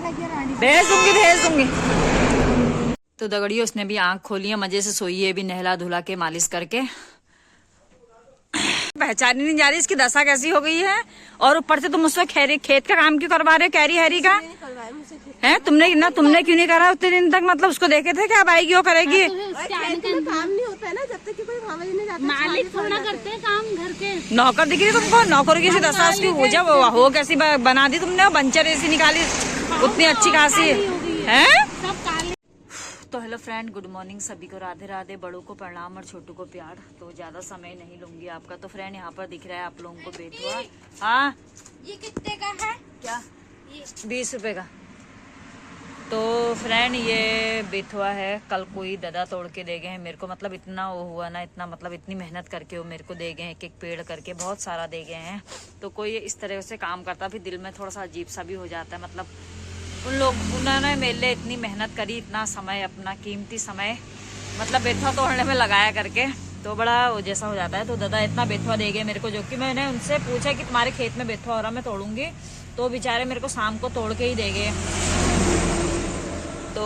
भेज दूंगी। तो दगड़ियों उसने भी आंख खोली है, मजे से सोई है, भी नहला धुला के मालिश करके। पहचान ही नहीं जा रही इसकी दशा कैसी हो गई है। और ऊपर से तुम उससे खेत का काम क्यों करवा रहे हो, कैरी हैरी का है? तुमने क्यों नहीं करा उतने दिन तक? मतलब उसको देखे थे कि अब आएगी वो करेगी। काम नहीं होता है ना जब तक कि कोई मालिक नहीं जाता। मालिक थोड़ा करते हैं काम घर के। नौकर दिख रही तुमको? नौकरों की दशा उसकी हो कैसी बना दी तुमने? बंचर ऐसी निकाली उतनी अच्छी खासी है। तो हेलो फ्रेंड, गुड मॉर्निंग सभी को, राधे राधे। बड़ों को प्रणाम और छोटों को प्यार। तो ज्यादा समय नहीं लूंगी आपका। तो फ्रेंड यहाँ पर दिख रहा है आप लोगों को बेथुआ। हाँ, ये कितने का है? क्या? 20 रुपए का। तो फ्रेंड ये बेथुआ है, कल कोई दादा तोड़ के दे गए हैं मेरे को। मतलब इतना वो हुआ ना, इतना मतलब इतनी मेहनत करके वो मेरे को दे गए हैं, एक एक पेड़ करके बहुत सारा दे गए हैं। तो कोई इस तरह से काम करता फिर दिल में थोड़ा सा अजीब सा भी हो जाता है। मतलब उन्होंने मेरे लिए इतनी मेहनत करी, इतना समय, अपना कीमती समय मतलब बेथुआ तोड़ने में लगाया करके, तो बड़ा वो जैसा हो जाता है। तो दादा इतना बेथुआ दे गए मेरे को, जो कि मैंने उनसे पूछा कि तुम्हारे खेत में बेथुआ हो रहा मैं तोड़ूंगी, तो बेचारे मेरे को शाम को तोड़ के ही दे गए। तो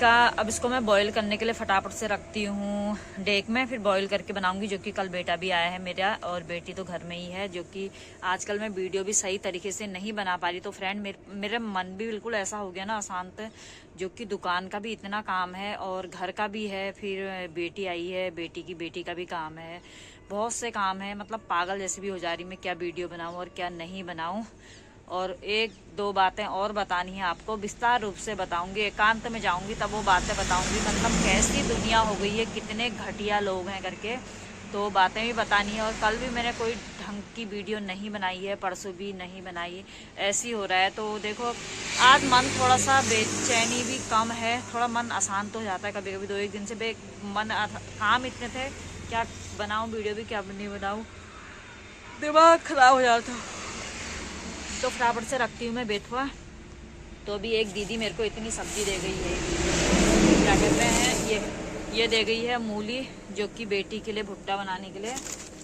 अब इसको मैं बॉईल करने के लिए फटाफट से रखती हूँ डेक में, फिर बॉईल करके बनाऊंगी। जो कि कल बेटा भी आया है मेरा और बेटी तो घर में ही है, जो कि आजकल मैं वीडियो भी सही तरीके से नहीं बना पा रही। तो फ्रेंड मेरा मन भी बिल्कुल ऐसा हो गया ना अशांत, जो कि दुकान का भी इतना काम है और घर का भी है, फिर बेटी आई है, बेटी की बेटी का भी काम है, बहुत से काम है। मतलब पागल जैसे भी हो जा रही मैं, क्या वीडियो बनाऊँ और क्या नहीं बनाऊँ। और एक दो बातें और बतानी है आपको, विस्तार रूप से बताऊंगी, एकांत में जाऊंगी तब वो बातें बताऊंगी। मतलब कैसी दुनिया हो गई है, कितने घटिया लोग हैं करके, तो बातें भी बतानी है। और कल भी मैंने कोई ढंग की वीडियो नहीं बनाई है, परसों भी नहीं बनाई, ऐसी हो रहा है। तो देखो आज मन थोड़ा सा बेचैनी भी कम है, थोड़ा मन अशांत हो जाता है कभी कभी। 2-1 दिन से काम इतने थे, क्या बनाऊँ वीडियो भी, क्या नहीं बनाऊँ, दिमाग खराब हो जाता। तो फटाफट से रखती हूँ मैं बेथुआ। तो अभी एक दीदी मेरे को इतनी सब्जी दे गई है, क्या कहते हैं, ये दे गई है मूली, जो कि बेटी के लिए भुट्टा बनाने के लिए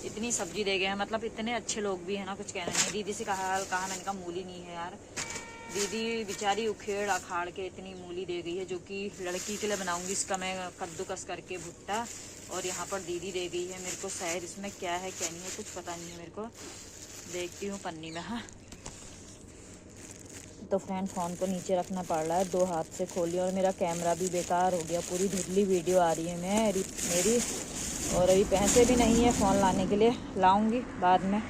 इतनी सब्जी दे गए हैं। मतलब इतने अच्छे लोग भी है ना, कुछ कहना नहीं। दीदी से कहा मैंने कहा मूली नहीं है यार। दीदी बेचारी उखेड़ अखाड़ के इतनी मूली दे गई है, जो कि लड़की के लिए बनाऊंगी। इसका मैं कद्दूकस करके भुट्टा। और यहाँ पर दीदी दे गई है मेरे को शायद, इसमें क्या है क्या नहीं है कुछ पता नहीं है मेरे को, देखती हूँ पन्नी में। हाँ, तो फ्रेंड फ़ोन को नीचे रखना पड़ रहा है, 2 हाथ से खोली, और मेरा कैमरा भी बेकार हो गया, पूरी धुंधली वीडियो आ रही है मेरी। और अभी पैसे भी नहीं है फ़ोन लाने के लिए, लाऊंगी बाद में।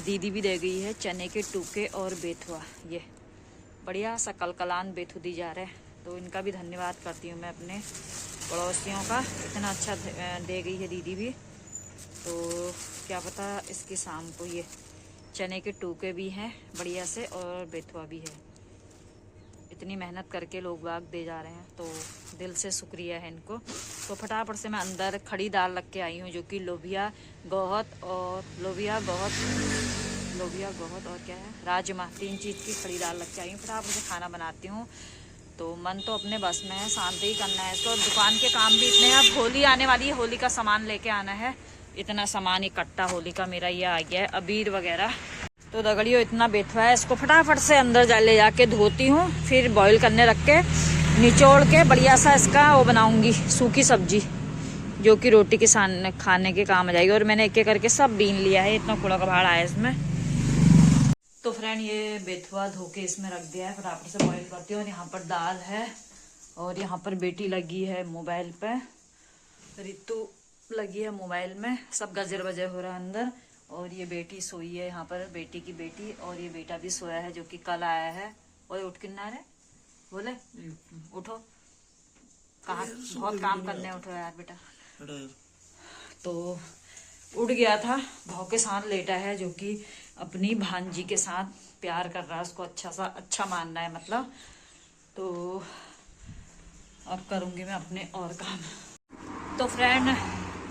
दीदी भी दे गई है चने के टूके और बेथुआ, ये बढ़िया सा कलकलान बेथु दी जा रहा है। तो इनका भी धन्यवाद करती हूँ मैं अपने पड़ोसियों का, इतना अच्छा दे गई है दीदी भी। तो क्या पता इसकी शाम को ये चने के टूके भी हैं बढ़िया से और बेथुआ भी है। इतनी मेहनत करके लोग बाग दे जा रहे हैं, तो दिल से शुक्रिया है इनको। तो फटाफट से मैं अंदर खड़ी दाल रख के आई हूँ, जो कि लोबिया गोहत और क्या है, राजमा, 3 चीज़ की खड़ी दाल रख के आई हूँ। फटाफट से खाना बनाती हूँ। तो मन तो अपने बस में है, शांति ही करना है इसको। दुकान के काम भी इतने हैं, अब होली आने वाली है, होली का सामान लेके आना है। इतना सामान इकट्ठा होली का मेरा ये आ गया है, अबीर वगैरह। तो दगड़ियों इतना बेथुआ है, इसको फटाफट से अंदर ले जाके धोती हूँ, फिर बॉईल करने रख के निचोड़ के बढ़िया सा इसका वो बनाऊंगी सूखी सब्जी, जो कि रोटी के सामने खाने के काम आ जाएगी। और मैंने एक एक करके सब बीन लिया है, इतना कूड़ा कबाड़ आया इसमें। तो फ्रेंड ये बेथुआ धो के इसमें रख दिया है, फटाफट से बॉईल करती हूँ। और यहाँ पर दाल है, और यहाँ पर बेटी लगी है मोबाइल पे, रितु लगी है मोबाइल में, सब गजर बजर हो रहा है अंदर। और ये बेटी सोई है यहाँ पर, बेटी की बेटी, और ये बेटा भी सोया है, जो कि कल आया है। और उठ किन्ना रे, बोले उठो, कहाँ बहुत काम करने उठो यार बेटा। तो उठ गया था, भौके साथ लेटा है, जो कि अपनी भांजी के साथ प्यार कर रहा है, उसको अच्छा मानना है मतलब। तो अब करूँगी मैं अपने और काम। तो फ्रेंड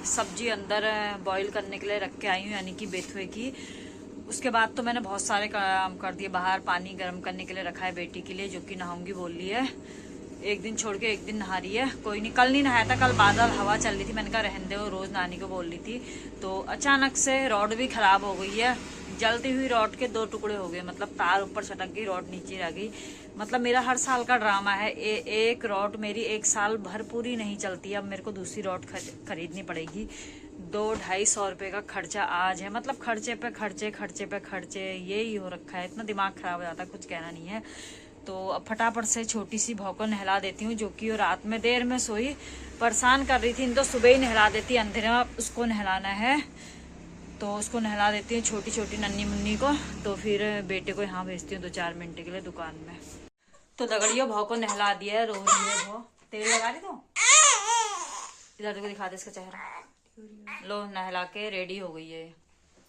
सब्जी अंदर बॉईल करने के लिए रख के आई हूँ, यानी कि बेथुए की। उसके बाद तो मैंने बहुत सारे काम कर दिए। बाहर पानी गर्म करने के लिए रखा है बेटी के लिए, जो कि नहाऊंगी बोल रही है। एक दिन छोड़ के एक दिन नहा रही है, कोई नहीं। कल नहीं नहाया था, कल बादल हवा चल रही थी, मैंने कहा रहने दो, रोज नहाने को बोल रही थी। तो अचानक से रॉड भी खराब हो गई है, जलती हुई रॉड के 2 टुकड़े हो गए, मतलब तार ऊपर छटक गई, रॉड नीचे रह गई। मतलब मेरा हर साल का ड्रामा है, एक रॉड मेरी 1 साल भर पूरी नहीं चलती। अब मेरे को दूसरी रॉड खरीदनी पड़ेगी। 200-250 रुपये का खर्चा आज है, मतलब खर्चे पे खर्चे, खर्चे पे खर्चे, यही हो रखा है। इतना दिमाग खराब हो जाता है, कुछ कहना नहीं है। तो अब फटाफट से छोटी सी भौ को नहला देती हूँ, जो कि वो रात में देर में सोई, परेशान कर रही थी। तो सुबह ही नहला देती, अंधेरा उसको नहलाना है, तो उसको नहला देती हूँ छोटी छोटी नन्ही मुन्नी को। तो फिर बेटे को यहाँ भेजती हूँ 2-4 मिनट के लिए दुकान में। तो दगड़ियों भौ को नहला दिया है, रो रही है भौ। तेल लगा रही तो इधर देखो, दिखा दे इसका चेहरा। लो नहला के रेडी हो गई है।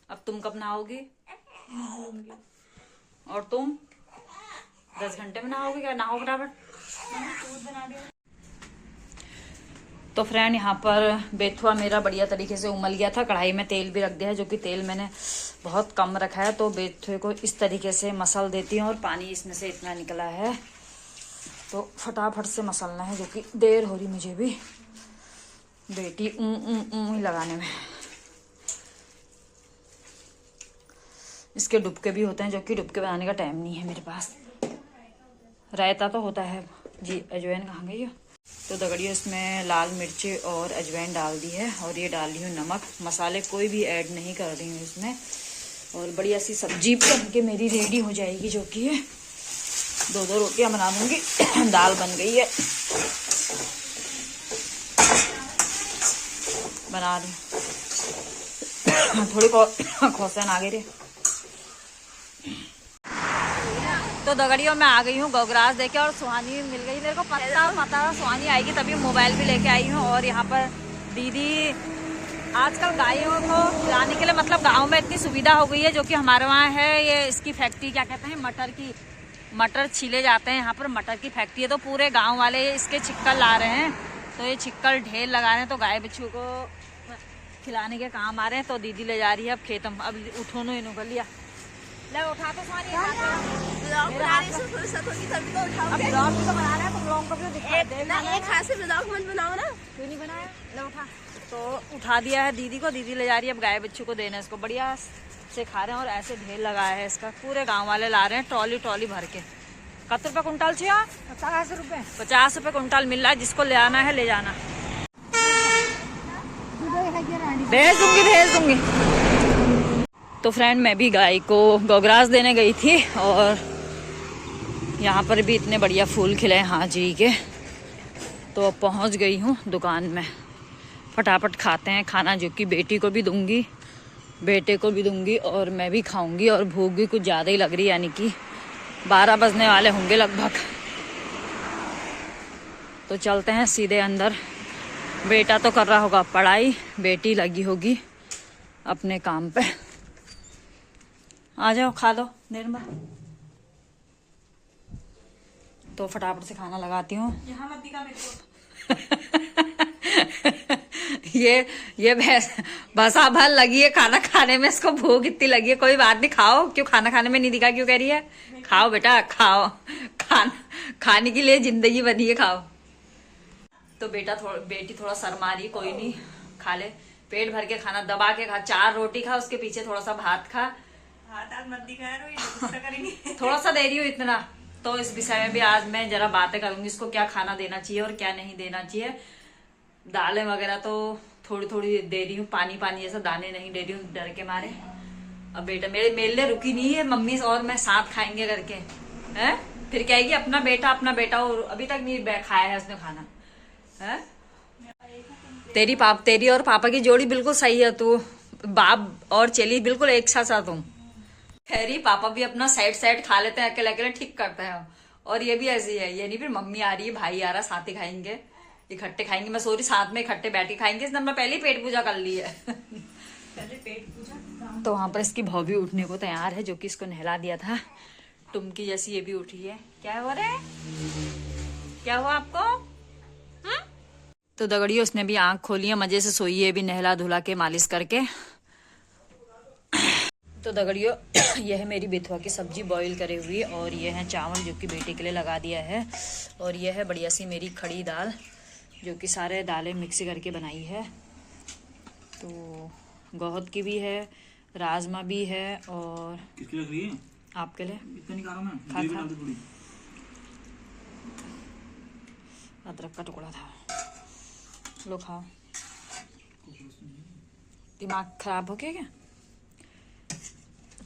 अब तुम कब नहाओगी? और तुम 10 घंटे में नहाओगे क्या? नहाओ फटाफट। तो फ्रेंड यहाँ पर बेथुआ मेरा बढ़िया तरीके से उमल गया था। कढ़ाई में तेल भी रख दिया है, जो कि तेल मैंने बहुत कम रखा है। तो बेथुए को इस तरीके से मसल देती हूँ, और पानी इसमें से इतना निकला है, तो फटाफट से मसलना है, जो कि देर हो रही मुझे भी बेटी ही लगाने में। इसके डुबके भी होते हैं, जो कि डुबके बनाने का टाइम नहीं है मेरे पास। रायता तो होता है जी। अजवाइन कहाँ गई है? तो दगड़ियों इसमें लाल मिर्ची और अजवाइन डाल दी है, और ये डाल रही हूँ नमक। मसाले कोई भी ऐड नहीं कर रही हूँ इसमें। और बढ़िया सी सब्जी बन के मेरी रेडी हो जाएगी, जो कि है 2-2 रोटियां बना दूंगी। दाल बन गई है, बना रही थोड़ी खोसन आ गई रे। तो दगड़ियों में आ गई हूँ गोगरास देके, और सुहानी मिल गई मेरे को। पता सुहानी आएगी तभी मोबाइल भी लेके आई हूँ। और यहाँ पर दीदी आजकल गायों को खिलाने के लिए, मतलब गांव में इतनी सुविधा हो गई है, जो कि हमारे वहाँ है ये इसकी फैक्ट्री, क्या कहते हैं, मटर की। मटर छीले जाते हैं यहाँ पर, मटर की फैक्ट्री है। तो पूरे गाँव वाले इसके छिक्कल ला रहे हैं, तो ये छिक्कल ढेर लगा रहे हैं, तो गाय बच्चों को खिलाने के काम आ रहे हैं। तो दीदी ले जा रही है अब खेत। अब उठो नो इन्हों कर लिया, ले उठा तो सारी अब ब्लॉग भी तो बना रहा है, तुम लोगों को भी दिखा दे ना। एक हाथ से ब्लॉग मत बनाओ ना। क्यों नहीं बनाया? ले उठा। तो उठा दिया है दीदी को, दीदी ले जा रही है अब गाय बच्चों को देना। इसको बढ़िया से खा रहे हैं, और ऐसे ढेर लगाया है इसका। पूरे गांव वाले ला रहे हैं ट्रॉली भर के। कत रुपये कुंटल चाहिए? 50 रुपये। 50 रुपये कुंटल मिल रहा है, जिसको ले आना है ले जाना। भेज दूंगी। तो फ्रेंड मैं भी गाय को गोगरास देने गई थी, और यहाँ पर भी इतने बढ़िया फूल खिले हैं हाजिरी के। तो अब पहुँच गई हूँ दुकान में। फटाफट खाते हैं खाना, जो कि बेटी को भी दूंगी, बेटे को भी दूंगी, और मैं भी खाऊंगी। और भूख भी कुछ ज़्यादा ही लग रही है, यानी कि 12 बजने वाले होंगे लगभग। तो चलते हैं सीधे अंदर। बेटा तो कर रहा होगा पढ़ाई, बेटी लगी होगी अपने काम पे। आ जाओ खा लो निर्मल। तो फटाफट से खाना लगाती हूँ। यहाँ मत दिखा मेरे को। ये भसा भर लगी है खाना खाने में, इसको भूख इतनी लगी है। कोई बात नहीं, खाओ। क्यों खाना खाने में नहीं दिखा क्यों कह रही है? खाओ बेटा खाओ, खाने के लिए जिंदगी बनी है, खाओ। तो बेटी थोड़ा शर्मा रही, कोई नहीं खा ले। पेट भर के खाना, दबा के खा। 4 रोटी खा, उसके पीछे थोड़ा सा भात खा। थोड़ा सा दे रही हूँ इतना। तो इस विषय में भी आज मैं जरा बातें करूंगी, इसको क्या खाना देना चाहिए और क्या नहीं देना चाहिए। दालें वगैरह तो थोड़ी थोड़ी दे रही हूँ, पानी जैसा, दाने नहीं दे रही हूँ डर के मारे। अब बेटा मेरे लिए रुकी नहीं है, मम्मी और मैं साथ खाएंगे करके है। फिर कहेगी अपना बेटा, और अभी तक नहीं खाया है उसने खाना है। तेरी और पापा की जोड़ी बिल्कुल सही है। तू बाप और चेली बिल्कुल एक साथ तुम। खैरी पापा भी अपना साइड खा लेते हैं, अकेले ठीक करते हैं। और ये भी ऐसी है, ये नहीं फिर मम्मी आ रही है, भाई आ रहा, साथ ही खाएंगे, इकट्ठे खाएंगे। मैं सोरी साथ में इकट्ठे बैठ के खाएंगे। इसने अपना पहले ही पेट पूजा कर ली है। पहले पेट पूजा। तो वहां पर इसकी भाव भी उठने को तैयार है, जो कि इसको नहला दिया था। टुमकी जैसी ये भी उठी है। क्या हो रहा है? क्या हुआ आपको? तो दगड़ियों उसने भी आंख खोली है, मजे से सोई है, भी नहला धुला के मालिश करके। तो दगड़ियों यह है मेरी बेथुआ की सब्जी बॉईल करे हुई, और यह है चावल जो कि बेटे के लिए लगा दिया है। और यह है बढ़िया सी मेरी खड़ी दाल, जो कि सारे दालें मिक्स करके बनाई है। तो गौहद की भी है, राजमा भी है और किसके लग रही है? आपके लिए इतना नहीं खा रहा मैं। खा, दही भी खा। डाल दे थोड़ी। अदरक का टुकड़ा था, लो खाओ। दिमाग खराब हो गया क्या?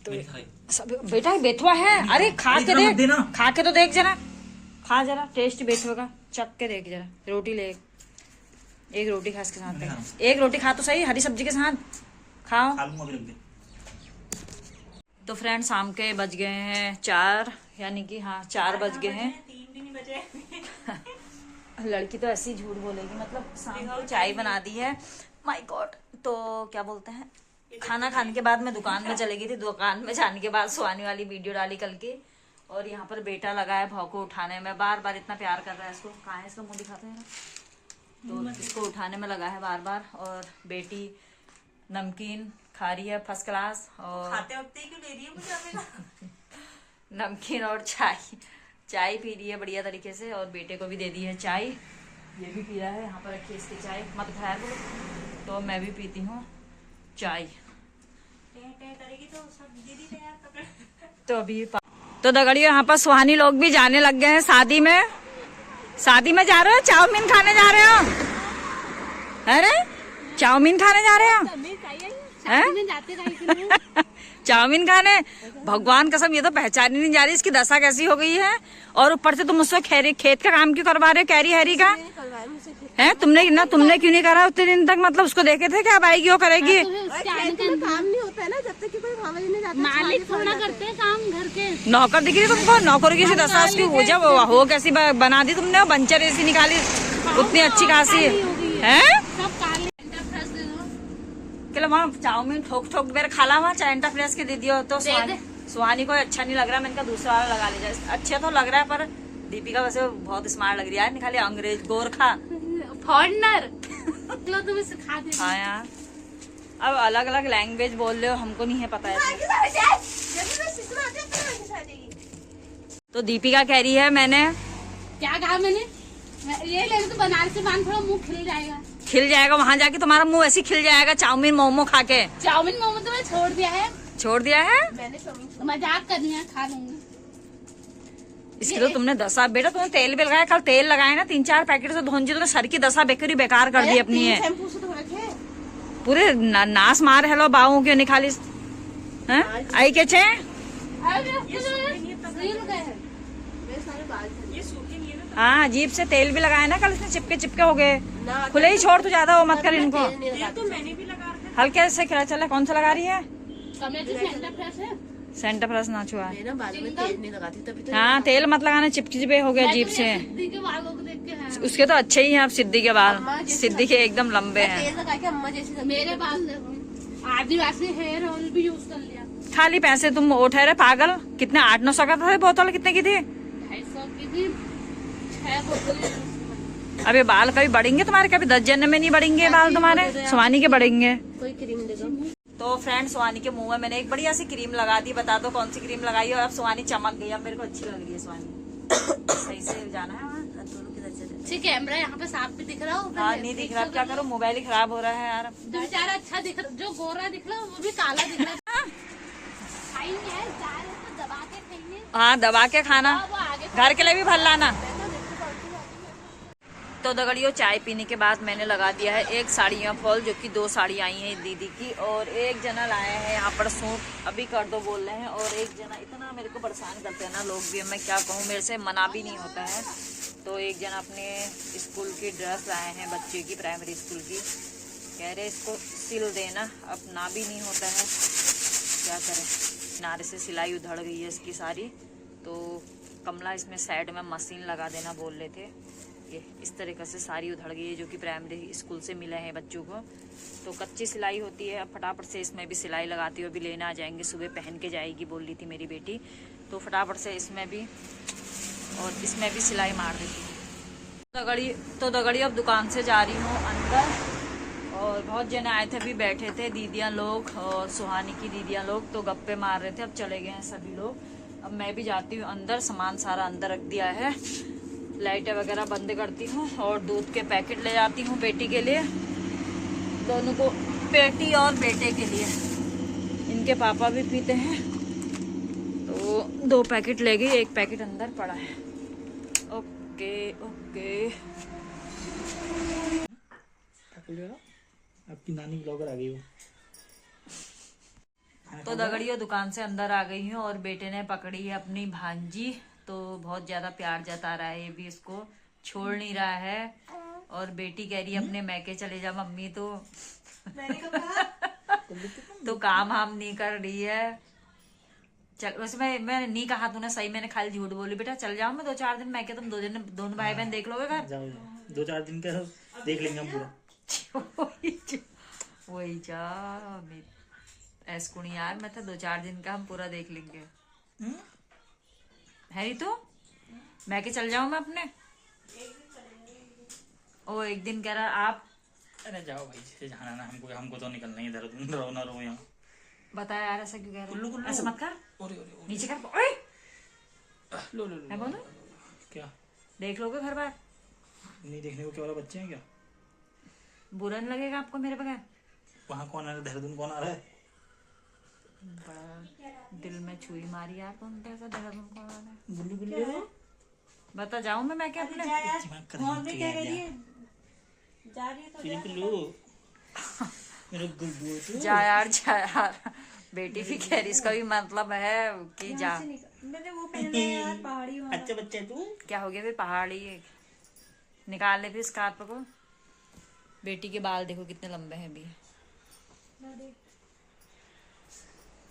तो नहीं खाई। सब बेटा बेथुआ है। अरे खा अरे के इतना मत देख, देना। खा के तो देख जरा, खा जरा, टेस्ट बेथुआ का चख के देख जरा। रोटी ले, एक रोटी खा इसके साथ नहीं पे। खाना। एक रोटी खा तो सही, हरी सब्जी के साथ खाओ। खा लूंगा अभी, रख दे। तो फ्रेंड शाम के बज गए हैं 4, यानी कि हाँ 4 बज गए हैं। 3 भी नहीं बजे। लड़की तो ऐसी झूठ बोलेगी, मतलब शाम को चाय बना दी है। My God. तो क्या बोलते हैं, खाना खाने के बाद मैं दुकान में चली गई थी। दुकान में जाने के बाद सुहानी वाली वीडियो डाली कल की। और यहाँ पर बेटा लगा है भाव को उठाने में, बार बार इतना प्यार कर रहा है इसको। कहाँ है इसका मुंह दिखाते हैं तो इसको उठाने में लगा है बार बार। और बेटी नमकीन खा रही है फर्स्ट क्लास, और खाते वक्त ही क्यों ले रही है मुझे अभी? नमकीन और चाय पी रही है बढ़िया तरीके से। और बेटे को भी दे दी है चाय, ये भी पी रहा है। यहाँ पर रखी है इसकी चाय, मत खाया बोलो। तो मैं भी पीती हूँ चाय। करेगी तो सब दीदी तैयार कपड़े। तो अभी तो दगड़ियों यहाँ पर सुहानी लोग भी जाने लग गए हैं शादी में। शादी में जा रहे हो, चाउमीन खाने जा रहे हो? अरे चाउमीन खाने जा रहे हो? में जाते रहे चाउमीन खाने, भगवान कसम ये तो पहचान ही नहीं जा रही इसकी दशा कैसी हो गई है। और ऊपर से तुम मुझसे खेत का काम क्यों करवा रहे हो, कैरी हैरी का है? तुमने क्यों नहीं करा उतने दिन तक? मतलब उसको देखे थे क्या अब आएगी वो करेगी? काम नहीं होता है ना जब तक कि कोई भाव नहीं जाता। मालिक थोड़ा करते हैं काम घर के। नौकर दिख रही है तुमको? नौकर की सी दशा उसकी हो जब हो कैसी बना दी तुमने, बंचर ऐसी निकाली उतनी अच्छी खासी है। चलो वहाँ चाउमीन ठोक मेरे खाला वहाँ चाइंटा फ्रेश के दे दियो। तो सुहानी को अच्छा नहीं लग रहा, मैंने कहा दूसरा वाला लगा लीजिए। अच्छा तो लग रहा है पर दीपिका वैसे बहुत स्मार्ट लग रही है। निकाले अंग्रेज गोरखा फॉरनर तुम्हें सिखा दे। हाँ यार, अब अलग अलग लैंग्वेज बोल रहे हो, हमको नहीं है पता है। तो दीपिका कह रही है मैंने क्या कहा मैंने, ये ले तो बनारसी से बांध थोड़ा मुंह खिल जाएगा वहाँ जाके, तुम्हारा मुंह ऐसे खिल जाएगा चाउमीन मोमो खा के। चाउमीन मोमो तो मैं छोड़ दिया है मैंने मजाक करनी है, खा लूंगी। इसकी तो तुमने दशा, बेटा तुमने तेल भी लगाया, कल तेल लगाया ना 3-4 पैकेट से धोंजी, तुमने सर की दशा बेकार कर दी अपनी है पूरे नाश मार हेलो बाऊ क्यों निकाली आई के चे। हाँ अजीब से तेल भी लगाया ना कल इसने, चिपके हो गए। खुले ही छोड़, तू ज्यादा वो मत कर इनको। हल्के से खिला चला, कौन सा लगा रही है? सेंटर फ्रेश ना छुआ। हाँ तेल मत लगाना, चिपचिपे हो गया अजीब से। उसके तो अच्छे ही हैं अब सिद्धि के बाल, सिद्धि के एकदम लंबे हैं। मेरे बाल आदिवासी हेयर ऑयल भी यूज कर लिया। खाली पैसे तुम वो ठहरे पागल। कितने 800-900 का था बोतल, कितने की थी? 250 की थी, 6 बोतलें। अबे बाल कभी बढ़ेंगे तुम्हारे? कभी 10 जन में नहीं बढ़ेंगे बाल तुम्हारे, सुहानी के बढ़ेंगे। कोई क्रीम दे दो। तो फ्रेंड सुहानी के मुंह में मैंने एक बढ़िया सी क्रीम लगा दी, बता दो कौन सी क्रीम लगाई है। अब सुहानी चमक गई, अब मेरे को अच्छी लग रही है सुहानी। सही से जाना है वहाँ, दोनों किधर चले। ठीक कैमरा यहाँ पे साफ भी दिख रहा हो। हाँ नहीं दिख रहा, क्या करो मोबाइल ही खराब हो रहा है यार। बेचारा अच्छा दिख रहा, जो गोरा दिख रहा वो भी काला दिख रहा। खाएंगे तो दबा के खाएंगे। हाँ दबा के खाना, घर के लिए भी भर लाना। तो दगड़ियों चाय पीने के बाद मैंने लगा दिया है एक साड़ियाँ फॉल, जो कि 2 साड़ी आई हैं दीदी की। और एक जना लाया है यहाँ पर सूट, अभी कर दो बोल रहे हैं। और एक जना इतना मेरे को परेशान करते हैं ना लोग भी, मैं क्या कहूँ, मेरे से मना भी नहीं होता है। तो एक जना अपने स्कूल की ड्रेस लाए हैं बच्चे की, प्राइमरी स्कूल की, कह रहे इसको सिल देना। अब ना भी नहीं होता है, क्या करें, किनारे से सिलाई उधड़ गई है इसकी सारी। तो कमला इसमें साइड में मशीन लगा देना बोल रहे थे। ये इस तरीके से सारी उधड़ गई है, जो कि प्राइमरी स्कूल से मिले हैं बच्चों को। तो कच्ची सिलाई होती है, अब फटाफट से इसमें भी सिलाई लगाती हूँ। अभी लेना आ जाएंगे, सुबह पहन के जाएगी बोल रही थी मेरी बेटी। तो फटाफट से इसमें भी और इसमें भी सिलाई मार देती हूँ। तो दगड़ी अब दुकान से जा रही हूँ अंदर। और बहुत जने आए थे, अभी बैठे थे दीदियाँ लोग और सुहानी की दीदियाँ लोग, तो गप्पे मार रहे थे। अब चले गए हैं सभी लोग। अब मैं भी जाती हूँ अंदर, सामान सारा अंदर रख दिया है, लाइटें वगैरह बंद करती हूँ। और दूध के पैकेट ले जाती हूँ बेटी के लिए, दोनों को, बेटी और बेटे के लिए। इनके पापा भी पीते हैं, तो 2 पैकेट ले गई, 1 पैकेट अंदर पड़ा है। Okay okay. आपकी नानी ब्लॉगर आ गई हो। तो दगड़ियों दुकान से अंदर आ गई हूँ और बेटे ने पकड़ी है अपनी भांजी, तो बहुत ज्यादा प्यार जता रहा है, ये भी इसको छोड़ नहीं रहा है। और बेटी कह रही है अपने मैके चले जा मम्मी, तो तो काम हम नहीं कर रही है। चल वैसे मैं नहीं कहा तूने, सही मैंने खाली झूठ बोली। बेटा चल जाओ, मैं 2-4 दिन मैके, तुम दोनों भाई बहन देख लोगे घर। जाओ 2-4 दिन का देख लेंगे हम पूरा। वही जा ऐसकुणी यार, मैं तो 2-4 दिन का हम पूरा देख लेंगे। है तो मैं के चल जाऊं मैं अपने। ओ एक दिन कह रहा आप, अरे जाओ भाई, जिसे जाना ना, हमको तो निकलना ही इधर, रो ना रो यहाँ। बताया यार ऐसा क्यों कह रहे कुल्लू, ऐसा मत कर, ओरे नीचे कर। ओए लो है बोलो क्या देख लोगे घर बार, नहीं देखने को क्या वाला बच्चे हैं क्या? बुरा नहीं लगेगा आपको मेरे बगैर? वहाँ कौन आ रहा है? देहरादून कौन आ रहा है? बड़ा दिल में छुरी मारी यार, कौन कैसा देहरादून कौन आ रहा है? गुल्लू गुल्लू बता जाऊं मैं क्या अपने जा यार जा यार। बेटी भी कह रही, इसका भी मतलब है कि जा। मैंने वो पहना है यार, पहाड़ी अच्छा बच्चा तू क्या हो गया फिर? पहाड़ी निकाल ले फिर स्कार्फ को। बेटी के बाल देखो कितने लंबे हैं अभी,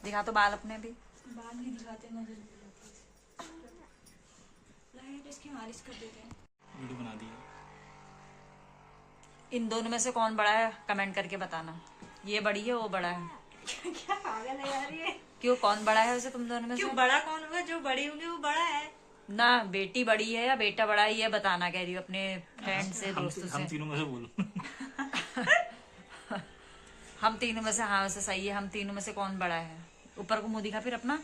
दिखा तो बाल अपने भी। बाल नहीं दिखाते, नजर इसकी मालिश कर देते हैं। वीडियो बना दी। इन दोनों में से कौन बड़ा है कमेंट करके बताना, ये बड़ी है वो बड़ा है। क्या पागल है यार ये? क्यों कौन बड़ा है वैसे तुम दोनों में क्यों से? बड़ा कौन होगा? जो बड़ी होंगी वो बड़ा है ना, बेटी बड़ी है या बेटा बड़ा है ये बताना कह रही हूँ अपने फ्रेंड से, दोस्तों हम से। तीनों में से बोलो। हम तीनों में से, हाँ वैसे सही है, हम तीनों में से कौन बड़ा है? ऊपर को मुंह दिखा फिर अपना।